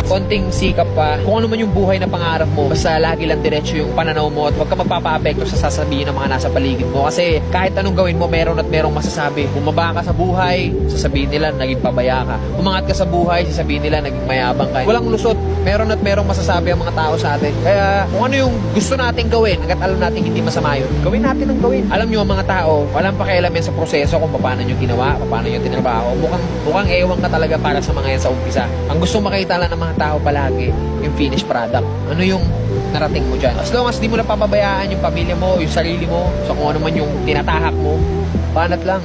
konting sikap pa, kung ano man yung buhay na pangarap mo, basta lagi lang diretso yung pananaw mo at huwag ka magpapa-apekto sa sasabihin ng mga nasa paligid mo. Kasi kahit anong gawin mo, meron at merong masasabi. Bumaba ka sa buhay, sasabihin nila naging pabaya ka. Umangat ka sa buhay, sasabihin nila naging mayabang ka. Walang lusot, meron at merong masasabi ang mga tao sa atin. Kaya kung ano yung gusto nating gawin, hanggat alam natin hindi masama yun, gawin natin ang gawin. Alam nyo ang mga tao, walang pakialam yan sa proseso kung paano nyo ginawa, paano nyo tinrabaho. Mukhang ewan ka talaga para sa mga yan sa umpisa. Ang gustong makita lang ng mga tao palagi, yung finished product. Ano yung narating mo dyan. As long as di mo napapabayaan yung pamilya mo, yung sarili mo, sa kung ano man yung tinatahak mo, banat lang.